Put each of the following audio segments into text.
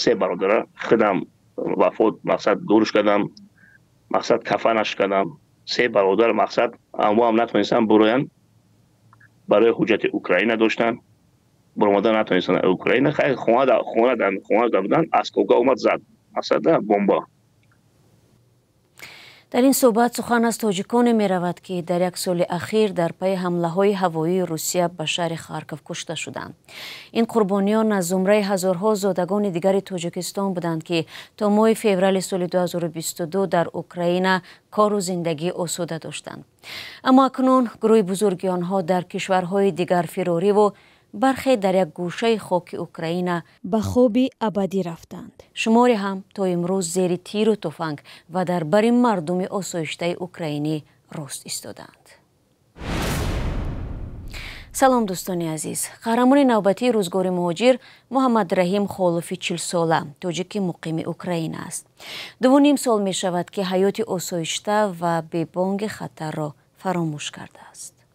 سه برادر خودم وفات مقصد دورش کردم، مقصد کفنش کردم. سه برادر مقصد اما هم نتونستن بروین، برای حجت اوکراین داشتن، برآمدن نتونستن اوکراین. خیلی خونه بودن، اسکوگا اومد زد مقصد بمبا. در این صحبت سخن از تاجیکان می رود که در یک سال اخیر در پی حمله های هوایی روسیه به شهر خارکوف کشته شدند. این قربانیان از زمره هزارها زادگان دیگر تاجیکستان بودند که تا ماه فوریه سال 2022 در اوکراین کار و زندگی آسوده داشتند. اما اکنون گروه بزرگی آنها در کشورهای دیگر فراری و برخی در یک گوشه خاک اوکراین به خوابی ابدی رفتند. شماری هم تا امروز زیر تیر و تفنگ و در بر مردم آسایشته اوکراینی راست ایستادند. سلام دوستان عزیز. قهرمان نوبتی روزگار مهاجر محمد رحیم خالفی 40 ساله تاجیک مقیم اوکراین است. 2.5 سال می شود که حیات آسایشته و بی بانگ خطر را فراموش کرده است.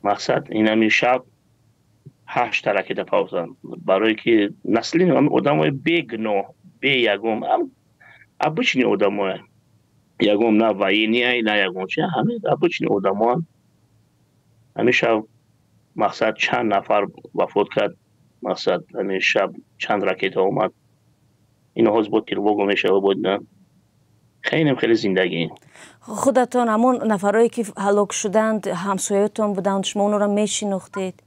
مقصد این شب 8 راکت پاوزن برای که نسلی آدمای بیگناه بیگم обычный آدمای یگم نه واینی نه یگم چه همه обычный آدمان. همیشه مقصد چند نفر وفات کرد. مقصد همین شب چند راکت اومد. اینا هاز بود تیرواگو میشه بودن. خیلی زندگی. خودتان همون نفرایی که هلاک شدند همسایه‌تان بودند، شما اون را میشناختید؟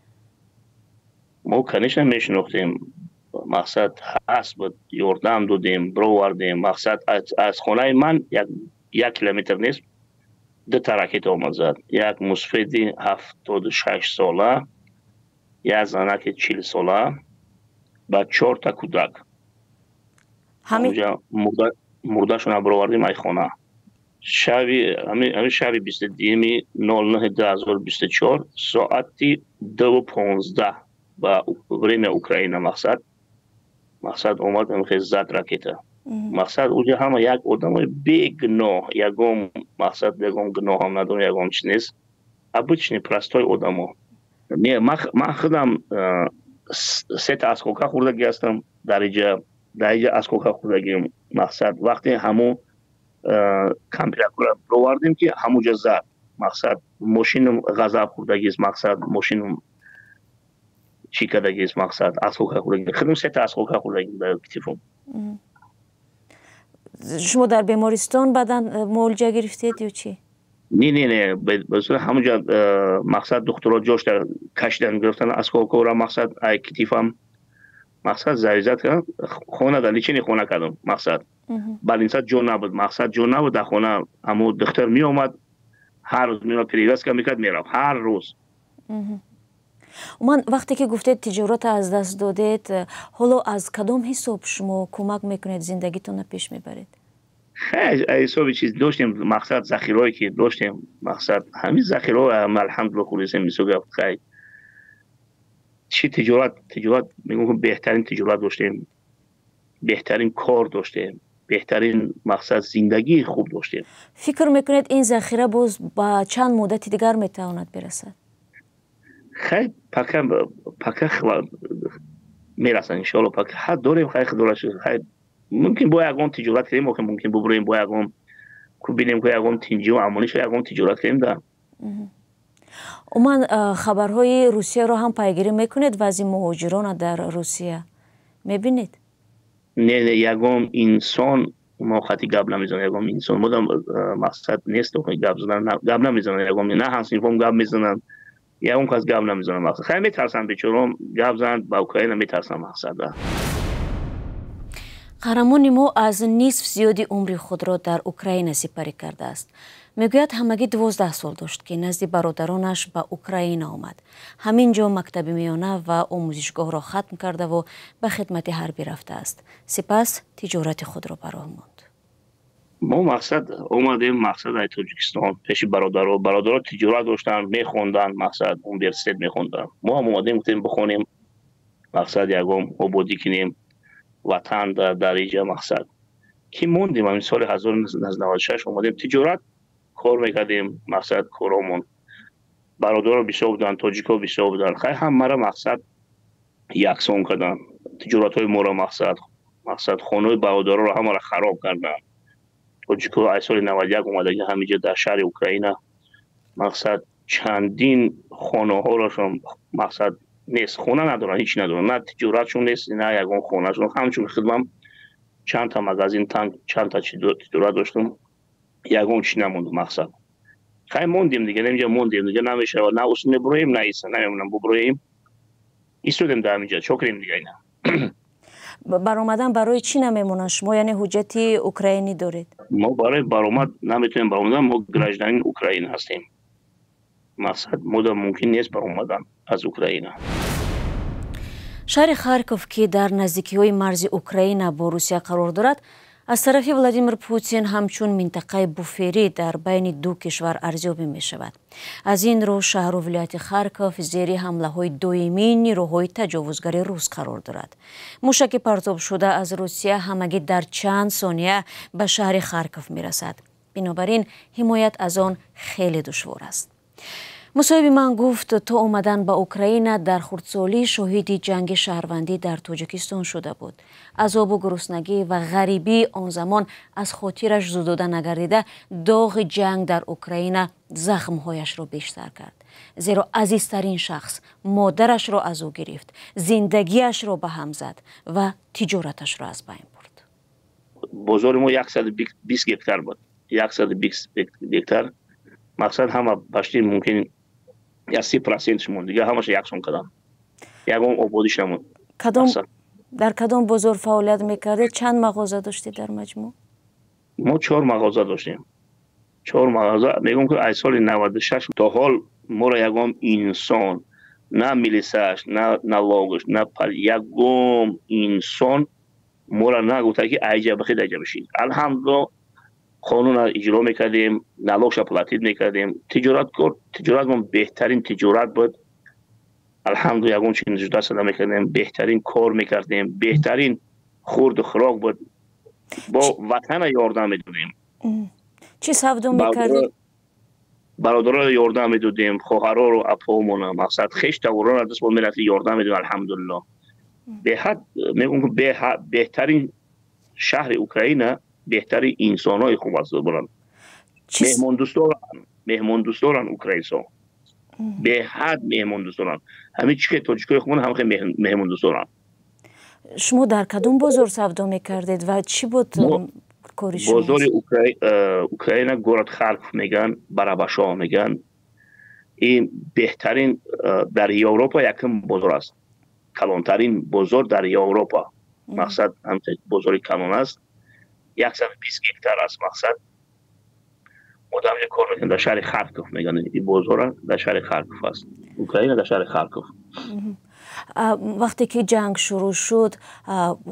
ما کنیش نمیشناختیم. مقصد هست بود یاردم دادیم، بروردیم. مقصد از خانه من 1 کیلومتر نیست 2 تا راکت آمد زد. یک مسفیدی 76 ساله، یک زنک 40 ساله و 4 تا کودک. همونجا مردشون بروردیم ای خانه. همین شبی 22/09/2024 ساعتی 2:15 با время اوکراین. مقصد اومد همخیز زد راکت. مقصد اونجا همه یک آدم بیگناه یگم مقصد یگم گناه هم ندارم یگم چی نیست. обычный простой آدم ها. من خودم 3 تا اسکوکا خوردگی هستم در اینجا اسکوکا خوردگی. مقصد وقتی همون کامپیوتر رو بروردیم که همونجا زد. مقصد ماشین غضب خوردگی است. مقصد ماشین چی کردگی است. مقصد اسکوکا خوردگی. خودم 3 تا اسکوکا خوردگی در کتفم. شما در بیمارستان بعدن معالجه گرفتید یا چی؟ نه بسیار همونجا مقصد دکترها جاش در کشیدن گرفتن اسکوکا را. مقصد ای کتفم مقصد زریزت کردن خونه در لیچینی خونه کردم. مقصد بالینسات جون نبود. مقصد جون نبود در خونه. اما دکتر می اومد هر روز میرم پریوس که میکرد میرم هر روز. من وقتی که گفتید تجارت از دست دادید، حالا از کدام حساب شما کمک میکنید زندگیتون پیش میبرید؟ خیلی حساب چیز داشتیم. مقصد ذخیرهایی که داشتیم. مقصد همین ذخیرها الحمدلله خوریسه میسوگه. خیلی چی تجارت میگم بهترین تجارت داشتیم، بهترین کار داشتیم، بهترین مقصد زندگی خوب داشتیم. فکر میکنید این ذخیره باز با چند مدت دیگر میتواند برسد؟ خیلی پکه میرسن انشالله. پکه حد داریم. خیلی خیلی ممکن با یکم تجارت کنیم. ممکن ببریم با یکم که ببینیم که یکم تنجی و امانیش یکم تجارت کنیم در. من خبرهای روسیه رو هم پیگیری میکنید؟ وضع مهاجران در روسیه میبینید؟ نه یکم انسان ما خطی گپ نمیزنه. یکم انسان مدام مقصد نیست که گپ نمیزنه. یکم نه هست اینفهم گپ میزنن. یکم کس گپ نمیزنه. مقصد خیلی میترسن بیچاره‌ام گپ زنن با اوکراین میترسن. مقصد قهرمان ما از نصف زیادی عمر خود را در اوکراین سپری کرده است. میگوید همگی 12 سال داشت که نزد برادرانش به اوکراین آمد. همینجا مکتب میانه و آموزشگاه را ختم کرده و به خدمت حربی رفته است. سپس تجارت خود را براه ماند. ما مقصد اومدیم مقصد ای تاجیکستان پیش برادرها تجارت داشتن میخوندن. مقصد یونیورسیته میخوندن. ما هم اومدیم گفتیم بخونیم. مقصد یکم آبادی کنیم وطن در اینجا. مقصد که موندیم همین سال 1996 اومدیم تجارت کار میکردیم. مقصد کارامون برادرها بسیار بودن، تاجیکا بسیار بودن. خیلی هم مرا مقصد یکسان کردن تجارت های ما را. مقصد مقصد خانه برادرها رو همه را خراب کردن. توجیکو از سال 91 اومده که همینجا در شهر اوکراین مقصد چندین خانه ها راشون مقصد نیست، خونه ندارن، هیچ ندارن، نه تجارتشون نیست نه یگان خونهشون. همچون خدمم چند تا مغازین تانک چند تا تجارت داشتم، یگان چی نموند. مقصد خیلی موندیم دیگه، نمیجا موندیم دیگه، نمیشه نه اصلا نبرویم نه ایسا نمیمونم ببرویم ایستودیم در اینجا چکریم دیگه. اینا برآمدن برای چی نمیمونن شما؟ یعنی حجت اوکراینی دارید؟ ما برای برآمد نمیتونیم برآمدن، ما گراجدان اوکراین هستیم. مقصد ما ممکن نیست برآمدن از اوکراین. شهر خارکوف که در نزدیکی‌های مرز اوکراین با روسیه قرار دارد، از طرف ولادیمیر پوتین همچون منطقه بوفری در بین دو کشور ارزیابی می شود. از این رو شهر و ولایت خارکوف زیر حمله های دویمی نیروهای تجاوزگر روس قرار دارد. موشک پرتاب شده از روسیه همگی در چند ثانیه به شهر خارکوف می رسد. بنابراین حمایت از آن خیلی دشوار است. مصاحب من گفت تا اومدن به اوکراین در خردسالی شاهد جنگ شهروندی در تاجیکستان شده بود. عذاب و گرسنگی و غریبی آن زمان از خاطرش زدوده نگردیده، داغ جنگ در اوکراین زخمهایش را بیشتر کرد. زیرا عزیزترین شخص مادرش را از او گرفت، زندگیش را به هم زد و تجارتش را از بین برد. بازار ما 120 هکتار بود. 120 هکتار. مقصد همه باشتی ممکن یا 30% مون دیگه همش یکسان کردن. یگان آبادیش نمون. در کدام بازار فعالیت میکردید؟ چند مغازه داشتید در مجموع؟ ما 4 مغازه داشتیم. 4 مغازه. میگم که از سال 96 تا حال ما را یگان انسان، نه میلیساش، نه لاگش، نه یگان انسان ما را نگفته که ایجا بخید ایجا بشید. الحمدلله قانون اجرا میکردیم، نلاگش پلاتید میکردیم. تجارت ما بهترین تجارت بود. الحمدلله یگان چیز جدا صدا میکردیم، بهترین کار میکردیم، بهترین خورد و خوراک بود. با وطن یاردم میدادیم. چی سودا میکردید؟ برادرها یاردم میدادیم، خواهرها رو اپامون مقصد خیش توران از دست با ملت یاردم میدادیم. الحمدلله به حد میگم که بهترین شهر اوکراین، بهترین انسانای خوب است برن. مهمان دوستان اوکراینسا به حد مهمان دوستان. همین چیه تاجیکای خودمون هم خیلی مهمان دوستان. شما در کدوم بازار سودا میکردید و چی بود کاری شما؟ بازار اوکراین گورد خارکوف میگن، براباشا میگن. این بهترین در اروپا یکم بازار است. کلانترین بازار در اروپا. مقصد همین بازار کلان است. 120 هکتار است. مقصد مدام یک کار میکنه در شهر خارکوف میگن. این بازار در شهر خارکوف است. اوکراین در شهر خارکوف. وقتی که جنگ شروع شد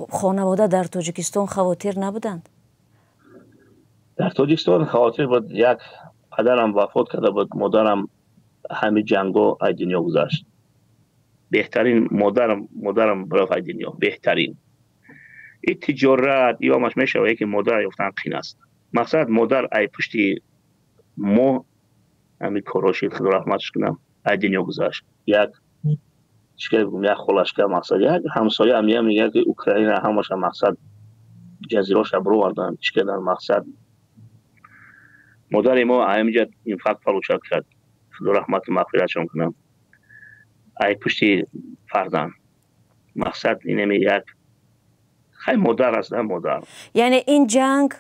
خانواده در تاجیکستان خواطر نبودند؟ در تاجیکستان خواطر بود. یک پدرم وفات کرده بود، مادرم همه جنگو از دنیا گذشت. بهترین مادرم برای از دنیا بهترین. این تجارت یا مش میشه که مادر یافتن قین است. مقصد مادر ای پشتی ما همین کاراشید خدا رحمتش کنم از دنیا گذشت. یک چیکار بگم، یک خلاشکر مقصد یک همسایه هم میگه که اوکراین همش مقصد جزیراش برو وردن چیکار در مقصد مادر ما همینجا اینفاکت فلوشات کرد خدا رحمت و مغفرتش کنم. ای پشتی فردان مقصد اینه یک خیلی مادر است. مادر یعنی این جنگ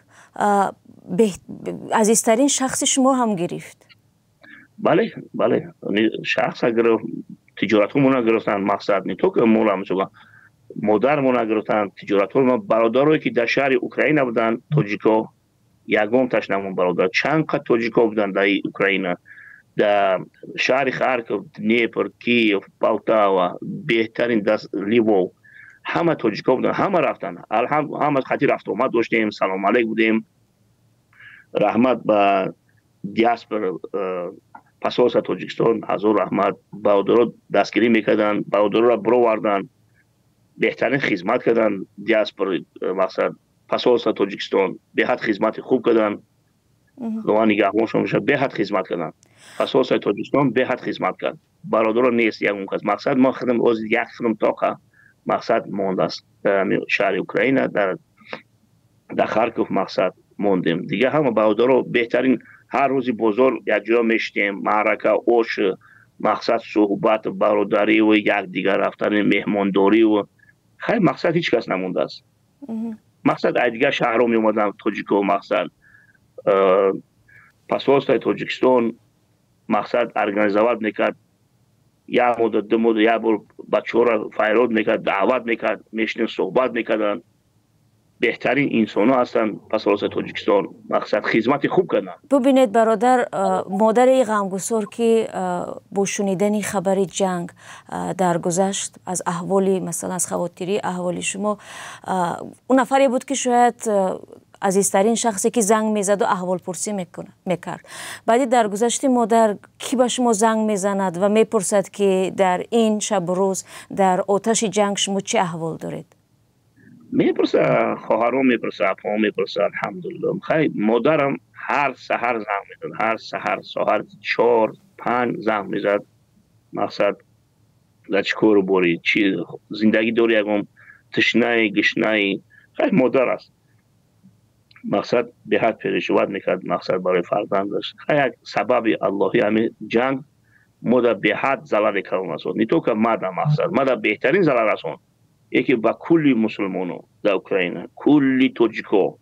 عزیزترین شخص شما هم گرفت؟ بله شخص اگر تجارت همون گرفتن. مقصد نی تو که مولا میشوگن مادرمون گرفتن تجارت ما برادرایی که در شهر اوکراین بودن تاجیکا یگام تشنمون برادر چند قد تاجیکا بودن در اوکراین، در شهر خارکوف، دنیپر، کیف، پولتاوا، بهترین دست لیوو همه تاجیکا بودن. همه رفتن. همه خطی رفت اومد داشتیم. سلام علیک بودیم. رحمت به دیاسپور پاسپورت تاجیکستان حضور رحمت. برادرها دستگیری میکردن، برادرها را برو وردن، بهترین خدمت کردن. دیاسپور مقصد پاسپورت تاجیکستان به حد خدمت خوب کردن. خدا نگهبانشون باشه. به حد خدمت کردن. پاسپورت تاجیکستان به حد خدمت کرد. برادرها نیست یک مقصد ما خدمت از یک خدمت تاقه مقصد مانده است. در شهر اوکراین در خارکوف مقصد موندیم. دیگه همه برادرها بهترین هر روزی بزرگ یک جا میشتیم، معرکه اوش مقصد صحبت برادری و یک دیگر رفتن مهمانداری و خیلی مقصد هیچ کس نمونده است. مقصد دیگه شهرها می اومدن تاجیکو مقصد پاسپورت تاجیکستان مقصد ارگانیزواد میکرد، یک مدت دو مدت یک بار بچه‌ها را فایرود میکرد، دعوت میکرد، میشنیم صحبت میکردن. بهترین انسان ها هستن پاسپورت تاجیکستان مقصد خدمت خوب کردن. ببینید برادر، مادر غمگسار که با شنیدن خبر جنگ درگذشت از احوالی مثلا از خواطری احوالی شما، اون نفری بود که شاید عزیزترین شخصی که زنگ میزد و احوال پرسی میکرد. بعدی درگذشت مادر کی به شما زنگ میزند و میپرسد که در این شب و روز در آتش جنگ شما چه احوال دارید؟ میپرسه، خواهرام میپرسه، اپام میپرسه. الحمدلله خیلی مادرم هر سحر زنگ میزد، هر سحر ساعت 4-5 زنگ میزد. مقصد در چیکار بوری، چی زندگی داری، یکم تشنه گشنه. خیلی مادر است مقصد به حد پریشان میکرد مقصد برای فرزندش. خیلی سبب اللهی همین جنگ مادر به حد ضرر کردن است. نه تو که مادر بهترین ضرر است یکی با کلی مسلمانو در اوکراین، کلی توجیکو،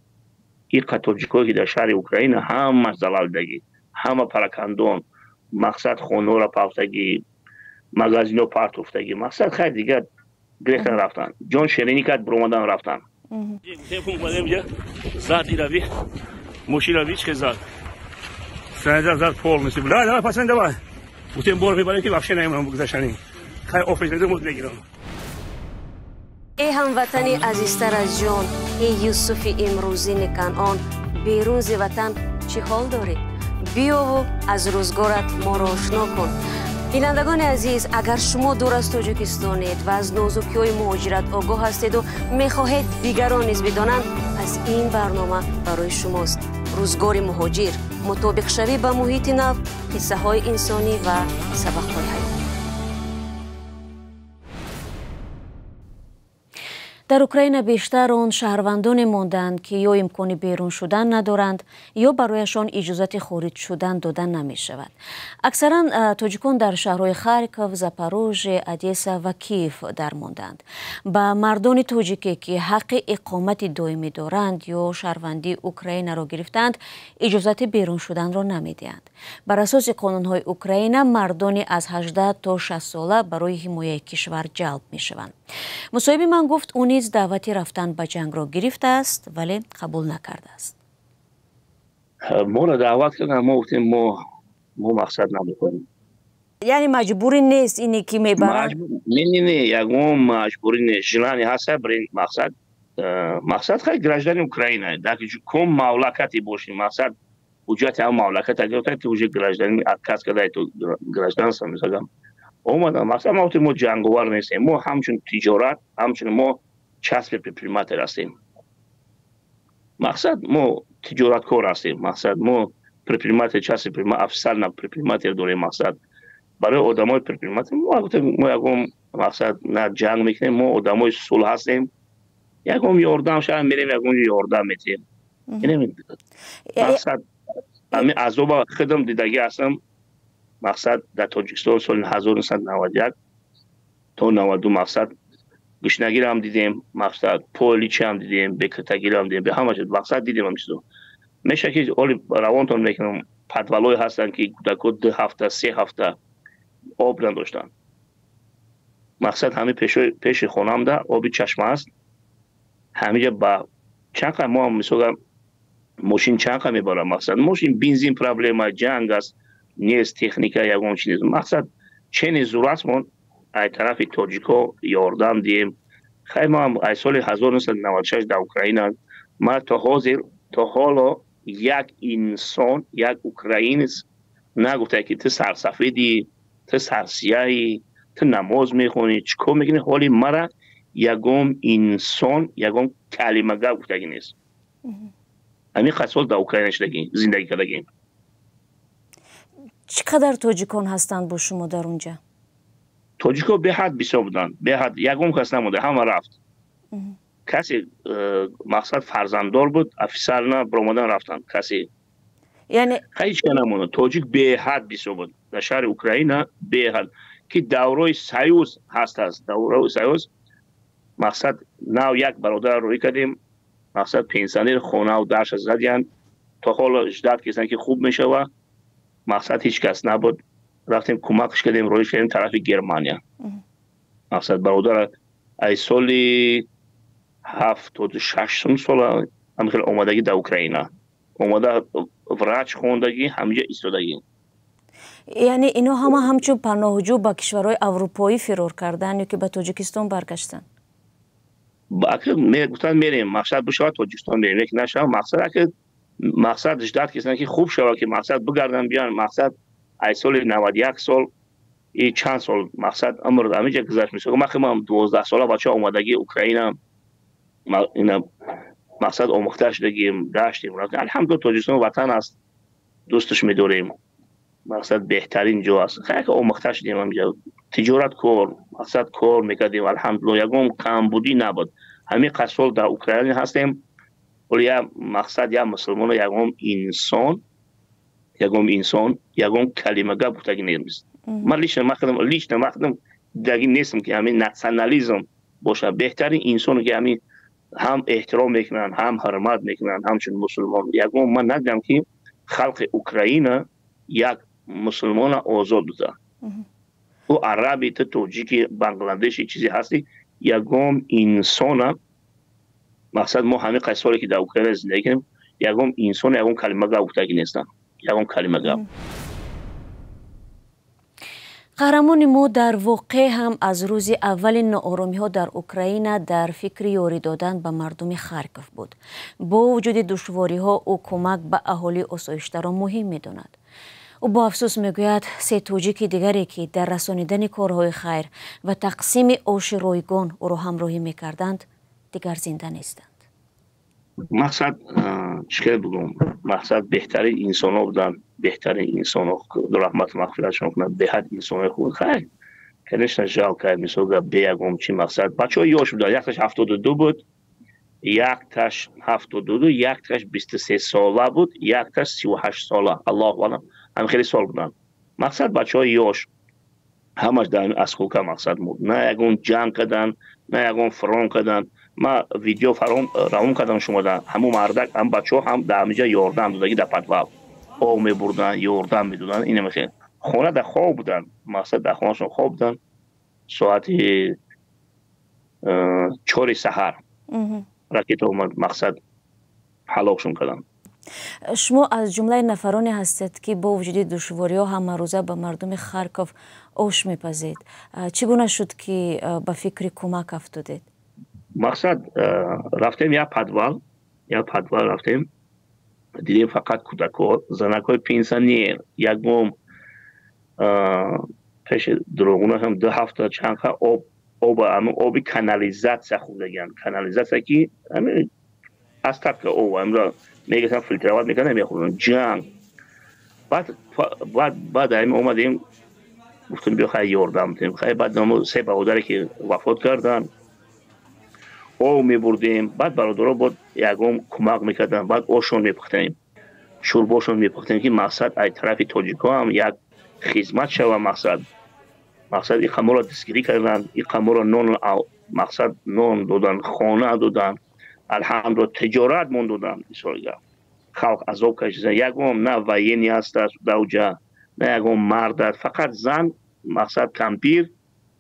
این توجیکو که در شهر اوکراین همه زلال دگی، همه پراکندون مقصد خونه را پافتگی، مغازینو پارت افتگی. مقصد خیلی دیگه گرفتن رفتن، جان شیرینی کرد برومدن رفتن. زاد ایراوی ماشین چه زاد سنجا زاد پول نسی بلا نه پسند دوای بوتیم بور میبره که بخش نمیمونم بگذاشتنی خیلی آفیس نده مود بگیرم. ای هموطنی عزیزتر از جان، ای یوسف امروزین کنعان، بیرون ز وطن چه حال دارید؟ بیا و از روزگارت ما را آشنا کن. بینندگان عزیز، اگر شما دور از تاجیکستانید و از نازکی‌های مهاجرت آگاه هستید و می‌خواهید دیگران نیز بدانند، از این برنامه برای شماست. روزگار مهاجر، مطابق شوی به محیط نو، قصه‌های انسانی و سبق‌های حیاتی. در اوکراین بیشتر آن شهروندان ماندند که یا امکان بیرون شدن ندارند یا برایشان اجازت خارج شدن دادن نمی شود. اکثرا تاجیکان در شهرهای خارکوف، زاپاروژه، ادیسا و کیف در ماندند. با مردان تاجیکی که حق اقامت دائمی دارند یا شهروندی اوکراین را گرفتند، اجازت بیرون شدن را نمی دهند. بر اساس قانون‌های اوکراین، مردان از 18 تا 60 ساله برای حمایت کشور جلب می شوند. مصاحب من گفت او نیز دعوتی رفتن به جنگ را گرفته است ولی قبول نکرده است. ما را دعوت کردن، ما گفتیم ما مقصد نمیکنیم. یعنی مجبوری نیست اینی که میبرن؟ نه یکم مجبوری نیست. جلانی هست برای مقصد خیلی گراجدان اوکراینه. در کم مملکتی باشیم مقصد وجود هم مملکت اگر تو وجود گراجدانی کس کدای تو گراجدان سمیزگم. اومدم مثلا ما جنگاور نیستیم، ما همچون تجارت همچون ما چسب پریمات هستیم. مقصد ما تجارت کار هستیم، مقصد ما پریمات چسب پریمات افسر نه پریمات داریم. مقصد برای آدمای پریمات ما یکم مقصد نه جنگ میکنیم، ما آدمای صلح هستیم. یکم یاردم شاید میریم یکم یاردم میتیم. اینه مقصد همین عذاب خدم دیدگی هستم. مقصد در تاجیکستان سال 1991 تا 92 مقصد گشنگی هم دیدیم، مقصد پولیچ هم دیدیم، بکرتگی هم دیدیم، به همه جد مقصد دیدیم همیشه. میشه که اولی روانتون میکنم پدولای هستن که کودکو 2 هفته 3 هفته آب نداشتن. مقصد همین پیش خونم ده آبی چشمه است. همینجا با چند ما هم میسوگم ماشین چند میبرم. مقصد ماشین بنزین پرابلم جنگ است نیست، تکنیکا یکم چیز. مقصد چنین ضرورت من از طرف تاجیکو یاردم دیم. خیلی ما هم از سال 1996 در اوکراین ما تا حالا یک انسان یک اوکراینیس نگفته که تو سرسفیدی، تو سرسیاهی، تو نماز میخونی چیکار میکنی. حالی مرا یکم انسان یکم کلمه گفته نیست. همین خاصول در اوکراین زندگی کردیم. چقدر تاجیکان هستند با شما در اونجا؟ توجیکو به حد بسیار بودن، به حد یکم کس نمونده، همه رفت. کسی مقصد فرزنددار بود، افسر نه برآمدن رفتن، کسی یعنی هیچ نمونه. توجیک به حد بسیار بود در شهر اوکراین، به حد که دوره سایوز هست، دوره سایوز مقصد نو یک برادر روی کردیم، مقصد پنسیونر خونه و درش زدیان تا حالا 18 کسانی که خوب میشه و مقصد هیچ کس نبود، رفتیم کمکش کردیم روی کردیم طرف گرمانیا. مقصد برادر ای سالی 76 سال همخیل اومدگی در اوکراین اومده، وراج خوندگی همینجا ایستادگی. یعنی اینو همچون پناهجو با کشورهای اروپایی فرار کردن یا که به تاجیکستان برگشتن؟ گفتن میریم مقصد بشه تاجیکستان بریم، یک نشه مقصد 18 کسانی که خوب شود که مقصد بگردن بیان. مقصد ای سال 91 سال ای چند سال مقصد عمر همینجا گذشت میشه. من 12 ساله بچه اومدگی اوکراین اینا مقصد آموخته شدگیم، داشتیم رفتیم. الحمدلله تاجیکستان وطن است، دوستش میداریم، مقصد بهترین جا است. خیلی آموخته شدیم همینجا، تجارت کار مقصد کار میکردیم. الحمدلله یکم کمبودی نبود. همین قصول در اوکراین هستیم، ولی مقصد یا مسلمان یکم انسان یکم کلمه گپ بودگی نیست. من لیش نمخدم دیگه نیستم که همین ناسیونالیسم باشه. بهترین انسان که همین هم احترام میکنن، هم حرمت میکنن، همچون مسلمان. یکم من ندیدم که خلق اوکراین یک مسلمان آزاد بوده. او عربی توجیکی بنگلادشی چیزی هستی، یکم انسان مقصد ما همه قصاری که در اوکراین زندگی کنیم یکم انسان یکم کلمه گفتگی نیستن، یکم کلمه گفت. قهرمان ما در واقع هم از روز اولین ناآرامی ها در اوکراین در فکر یاری دادن به مردم خارکوف بود. با وجود دشواری ها او کمک به اهالی آسایش‌دار را مهم می‌داند. او با افسوس میگوید سه توجیک دیگری که در رسانیدن کارهای خیر و تقسیم آش رایگان او را همراهی می‌کردند دیگر زنده نیستند. مقصد چیکار بگم؟ مقصد بهترین انسان ها بودن، بهترین انسان ها رحمت مغفرتشون کنند، به حد انسان های خوب. خیلی کنشن جال کرد میسوگه بیگم چی مقصد. بچه های یاش بودن، یک تاش 72 بود، یک تاش 72، یک تاش 23 ساله بود، یک تاش 38 ساله. الله والله هم خیلی سال بودن. مقصد بچه های یاش همش در اسکوکا مقصد بود. نه یکون جنگ کردن، نه یکون فران کردن. ما ویدیو فرام کردم شما در همون مردک هم بچه ها هم در همینجا یاردن دادگی در پدوال آو می بردن، یاردن می دادن. اینه میخواه خونه در خواب بودن، مقصد در خونه شون خواب بودن. ساعت 4 سحر راکت اومد، مقصد حلاکشون کردن. شما از جمله نفرانی هستید که با وجود دشواری ها همه روزه به مردم خارکوف آش میپزید. چگونه شد که به فکر کمک افتادید؟ مقصد رفتیم یا پدوال رفتیم، دیدیم فقط کودک‌ها، زنک‌های پنسیونر یکم پیش دروغونه هم 2 هفته چند آب کانالیزاسیا خوردگن. کانالیزاسیا که همین از طبق آب امرا میگن فیلترات میکنن میخورن جنگ. بعد همین اومدیم گفتیم بیا خیلی یاردم بدیم. خیلی بعد 3 برادری که وفات کردن او میبردیم، بعد برادرها بود یکم کمک میکردن، بعد آشون میپختیم، شورباشون میپختیم که مقصد ای طرف تاجیکا هم یک خدمت شوه. مقصد این قمر را دستگیری کردن، این قمر را نان مقصد نان دادن، خانه دادن، الحمدلله تجارت من دادن. خلق عذاب کشیدن. یکم نه وینی هست در اوجا، نه یکم مرد، فقط زن مقصد کمپیر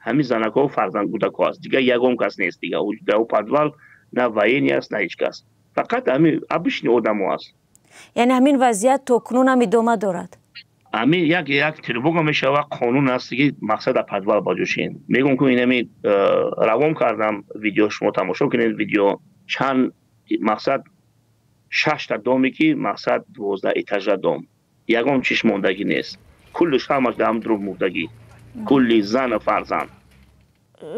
همین زنک‌ها و فرزند کودک‌ها است. دیگه یکم کس نیست دیگه. در پدوال نه وینی است نه هیچ کس، فقط همین ابشنی آدم‌ها است. یعنی همین وضعیت تا کنون هم ادامه دارد؟ همین یک تریبوگا میشه و قانون است که مقصد در پدوال باجوشین. میگم که اینمی روام کردم ویدیو شما تماشا کنید. ویدیو چند مقصد 6 تا دامی که مقصد 12 ایتاژ دام، یکم چیش موندگی نیست، کلش همش دام درو موندگی، کلی زن و فرزند.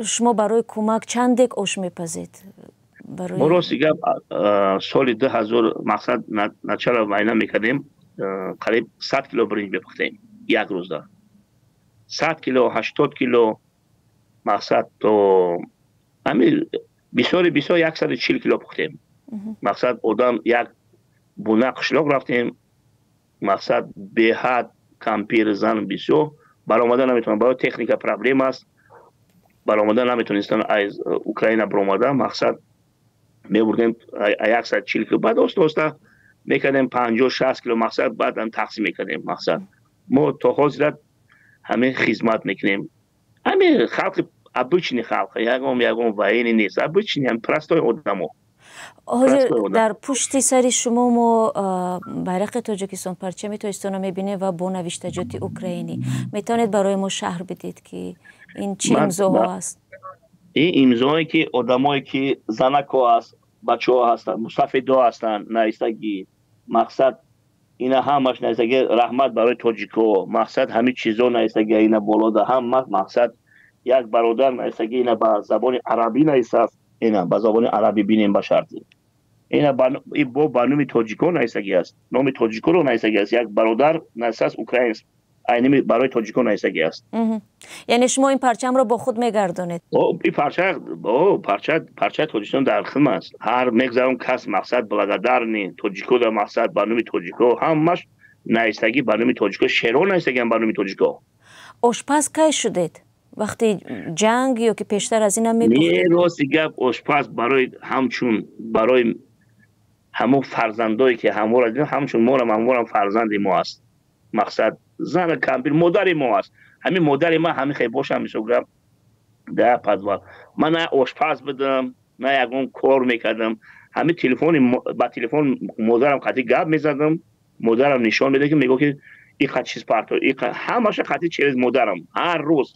شما برای کمک چند دک آش میپزید؟ برای دیگه سال 2000 مقصد نچرا وینا میکردیم، قریب 100 کیلو برنج بپختیم یک روز. 100 کیلو 80 کیلو مقصد تو همین بسیار 140 کیلو پختیم. مقصد آدم یک بونه قشلاق رفتیم. مقصد به حد کمپیر زن بسیار برآمده نمیتونن، برای تکنیک پرابلم است، برآمده نمیتونستن از اوکراین برآمده. مقصد میبردیم 140 کیلو، بعد دوستا میکردیم 50-60 کیلو مقصد بعد هم تقسیم میکردیم. مقصد ما تا حاضرت همه خدمت میکنیم. همه خلق ابوچنی خلق یگم وایینی نیست، ابوچنی هم پرستای آدمو. حاضر در پشت سر شما ما بیرق تاجیکستان پرچم تاجیکستان رو میبینیم و با نوشتجات اوکراینی. میتونید برای ما شرح بدید که این چه امضاها است؟ این امضایی که آدمایی که زنکا هست، بچه‌ها هستن، مستفیدا هستن، نایستگی. مقصد اینا همش نایستگی رحمت برای تاجیکو. مقصد همین چیزا نایستگی اینا بالا ده هم مقصد یک برادر نایستگی اینا با زبان عربی نایست، اینا با زبان عربی بینیم با شرطی. اینا با بانوی تاجیکو نایستگی است. نام تاجیکو رو نایستگی است. یک برادر نایست اوکراین اینمی برای تاجیکو نایستگی است. یعنی شما این پرچم رو با خود میگردونید؟ این پرچه تاجیکستان در خم است. هر میگذارم کس مقصد بلادر نی تاجیکو در مقصد بانوی تاجیکو همش نایستگی بانوی تاجیکو شیرو نایستگی هم بانوی تاجیکو. آشپز کی شدید؟ وقتی جنگ یا که پیشتر از این هم میپختید؟ نه راستی گپ آشپز برای همچون برای همون فرزندایی که همچون مورم فرزند ما است. مقصد زن کمپیر مادر ما است. همین مادر ما همین خیلی باشم میشوگم ده پدوال. من نه آشپز بدم نه یکون کار میکردم. همین با تلفن مادرم خطی گپ میزدم. مادرم نشان میده که میگه که این خط چیز پارتو همش خطی چیز مادرم هر روز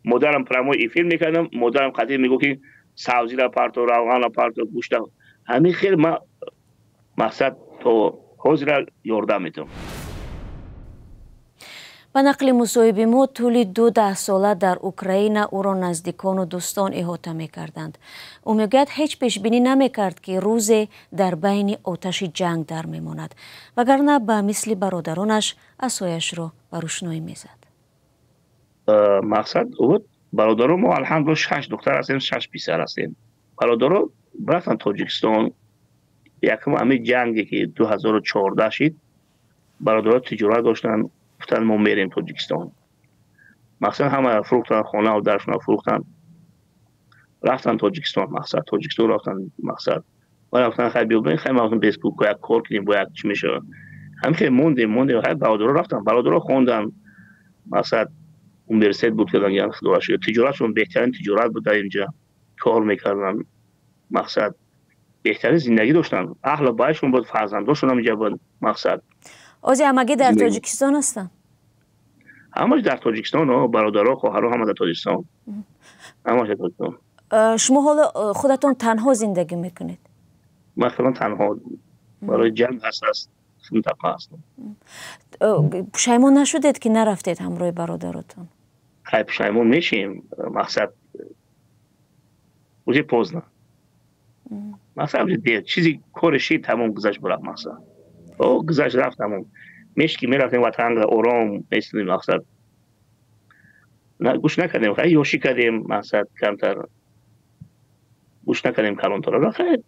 مادرم پراموی فیلم میکردم. مادرم خطی میگه که سبزی را پارتو روغن را پارتو گوشت همین خیلی ما مقصد تو حاضر یاردم میتونم. به نقل مصاحبه ما طول 12 ساله در اوکراین او را نزدیکان و دوستان احاطه میکردند. او میگوید هیچ پیش بینی نمیکرد که روزی در بین آتش جنگ در میماند، وگرنه به مثل برادرانش عصایش را به روشنایی میزد. مقصد بود برادران ما الحمدلله 6 دختر هستیم، 6 پسر هستیم. برادران رفتن تاجیکستان. یکم همین جنگی که 2014 شد برادران تجارت داشتن، گفتن ما میریم تاجیکستان. مقصد همه فروختن خانه و درشون فروختن رفتن تاجیکستان. مقصد تاجیکستان رفتن. مقصد و رفتن خیلی بیابین خیلی مقصد بیسکوک باید کار کنیم باید چی میشه هم خیلی موندیم خیلی برادران رفتن. برادران خوندن. مقصد اونیورسیت بود که خداوشکر تجارتشون بهترین تجارت بود در اینجا کار میکردن. مقصد بهترین زندگی داشتن. اهل بایشون بود، فرزنداشون هم اینجا بود. مقصد اوزی همگی در تاجیکستان هستن؟ همش در تاجیکستان. برادرها خواهرها همه در تاجیکستان. همش در تاجیکستان. شما حالا خودتون تنها زندگی میکنید؟ من خودم تنها برای جنگ هست منطقه هستم. پشیمون نشدید که نرفتید همراه برادراتون؟ خیلی پشیمون میشیم. مقصد اوزی پوزنه. مقصد دیر چیزی کارشی تمام گذشت برام. مقصد گذشت رفت تمام. میشکی میرفتیم وطن آرام میستیم. مقصد گوش نکردیم خیلی یوشی کردیم. مقصد کمتر گوش نکردیم کلانتر را خیلی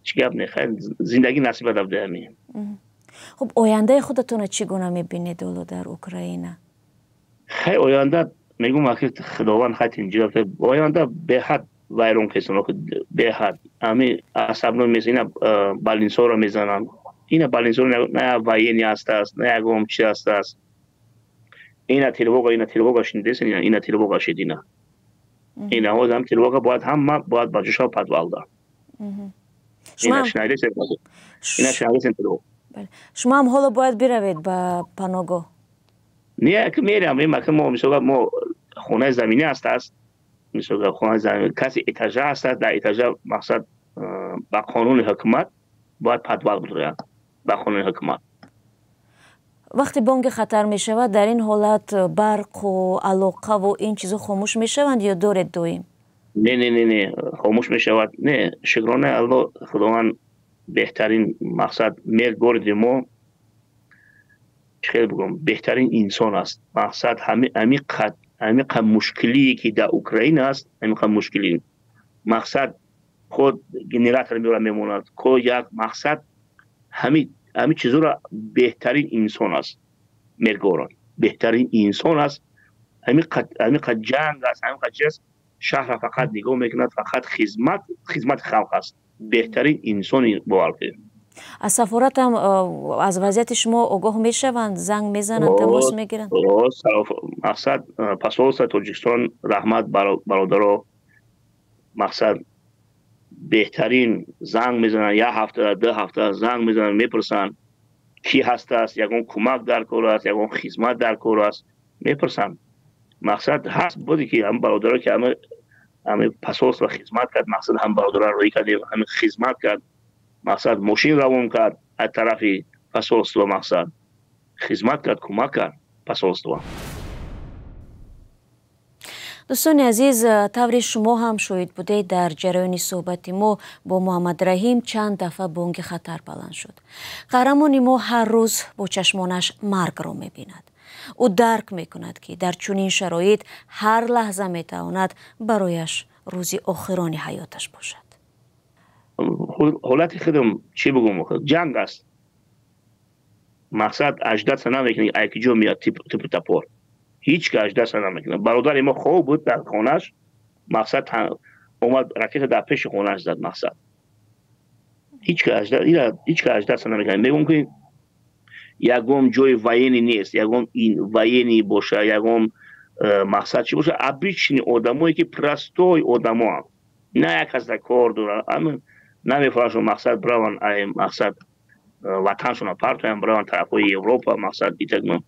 چی گپ نه. خیلی زندگی نصیب داده همین. خب آینده خودتون چگونه میبینید در اوکراین؟ خیلی آینده میگم که خداوند خیلی اینجا آینده به حد ویرون کسانو که به حد همین عصبنو میزنن بالینسو رو میزنن. این بالینسو نه وایینی هست نه یکم چی هست. این تلوگا شنیدید؟ این تلوگا شدینا. این هاوز هم تلوگا باید هم باید بچه‌ها ها پدوالدا. این شنیدید؟ این شنیدید تلوگا. شما هم حالا باید بروید به پناهگاه. نه که میرم. این مکان ما میشه ما خونه زمینی هست. میشه خونه زمینی کسی اتاج هست. در اتاج مقصد با قانون حکومت باید پدوال بدهد. با قانون حکومت. وقتی بانک خطر می شود در این حالت برق و علاقه و این چیزا خاموش می شوند یا دارد دویم؟ نه خاموش می شود. نه شکرانه الله خداوند بهترین مقصد میل برد ما خیلی بگم بهترین انسان است. مقصد همین قد همین مشکلی که در اوکراین است همین مشکلی مقصد خود گنراتور میموند که یک مقصد همین چیزا را بهترین انسان است میگورن بهترین انسان است همین جنگ است همین چیز شهر فقط نگاه میکند فقط خدمت خلق است بهترین انسانی بالکه از سفارت هم از وضعیت شما آگاه میشوند زنگ میزنند تماس میگیرند مقصد پاسپورت تاجیکستان رحمت برادر مقصد بهترین زنگ میزنن یک هفته 2 هفته زنگ میزنن میپرسن کی هست است یگون کمک در کار است یگون خدمت در کار است میپرسن مقصد هست بودی که هم برادرها که همه پاسپورت و خدمت کرد مقصد هم برادرها روی کردیم همه خدمت کرد مقصد ماشین روان کرد از طرف پاسپورت و مقصد خدمت کرد کمک کرد پاسپورت و دوستان عزیز طوری شما هم شاهد بودید در جریان صحبت ما با محمد رحیم چند دفعه بانگ خطر بلند شد. قهرمان ما هر روز با چشمانش مرگ را می‌بیند. او درک می‌کند که در چنین شرایط هر لحظه می‌تواند برایش روزی آخرانی حیاتش باشد. حالت خودم چی بگم جنگ است. مقصد اجداد سنا می‌کنه ایکی جو میاد تیپ تاپور. هیچ که اجداد سنا می‌کنه. برادر ما خوب بود در خانه‌اش. مقصد اومد راکت در پیش خانه‌اش زد مقصد. هیچ که اجداد سنا می‌کنه. میگم که یگم جای واینی نیست یگم این واینی باشه یگم مقصد چی باشه ابیچنی آدمایی که پرستوی آدما نه یک از کار دارن اما نمیفهمن مقصد براون مقصد وطنشون پارتویم براون طرفای اروپا مقصد ایتگم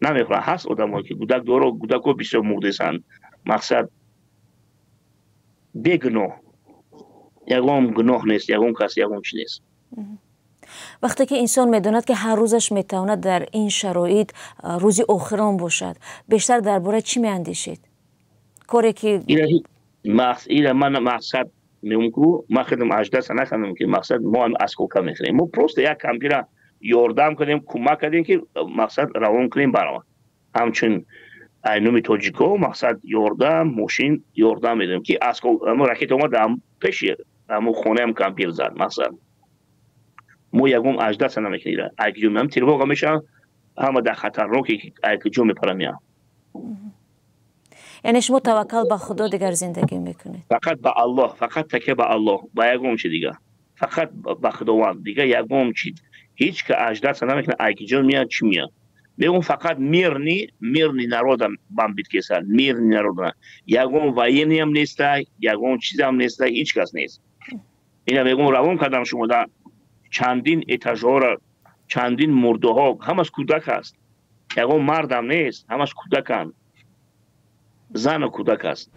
نمیفهمن هست آدمایی که گوداکو بسیار مرده‌اند مقصد بگناه یگم گناه نیست یگم کسی یگم چی نیست وقتی که انسان میداند که هر روزش میتواند در این شرایط روزی آخران باشد بیشتر درباره چی میاندیشید؟ کاری که من مقصد میگم ما خودم اجدا سنا کنم که مقصد ما از کوکا میخریم ما پروست یک کمپیوتر یاردم کنیم کمک کنیم که مقصد روان کنیم برام همچون اینومی توجیکو مقصد یاردم ماشین یاردم میدم که از ما راکت اومد هم پیش همو خونه هم کمپیوتر زد مقصد مو یگم اجدا سنا میکنه اگه جو میام تیرواقع میشم همه در خطر رو که اگه جو میپرم یعنی شما توکل به خدا دیگر زندگی میکنید فقط به الله فقط تکیه به الله با یگم چی دیگه فقط به خداوند دیگه یگم چی هیچ که اجدا سنا میکنه اگه جو میاد چی میاد میگم فقط میرنی نرودم بام بیت کسر میرنی نرودم یگم واینی هم نیست یگم چیز هم نیست هیچ کس نیست اینا میگم روان کردم شما در چندین اتاژها چندین مرده ها همش کودک است یگم مردم نیست همش کودکان زن و کودک است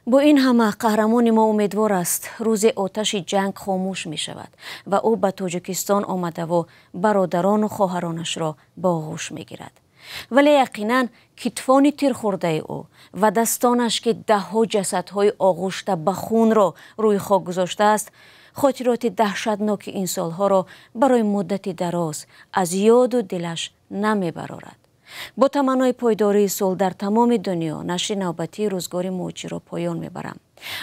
با این همه قهرمان ما امیدوار است روز آتش جنگ خاموش می شود و او به تاجیکستان آمده و برادران و خواهرانش را با آغوش می گیرد ولی یقینا کتفان تیر خورده او و دستانش که دهها جسدهای آغوشته به خون را روی خاک گذاشته است خاطرات دهشتناک این سالها را برای مدتی دراز از یاد و دلش نمی برارد. با تمنای پایداری صلح در تمام دنیا نشر نوبتی روزگار موجی را پایان میبرم.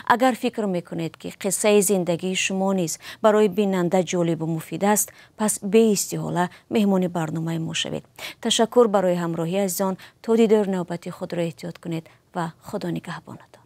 اگر فکر میکنید که قصه زندگی شما نیز برای بیننده جالب و مفید است پس به استحاله مهمان برنامه ما شوید. تشکر برای همراهی عزیزان. تا دیدار نوبتی خود را احتیاط کنید و خدا نگهبانتان.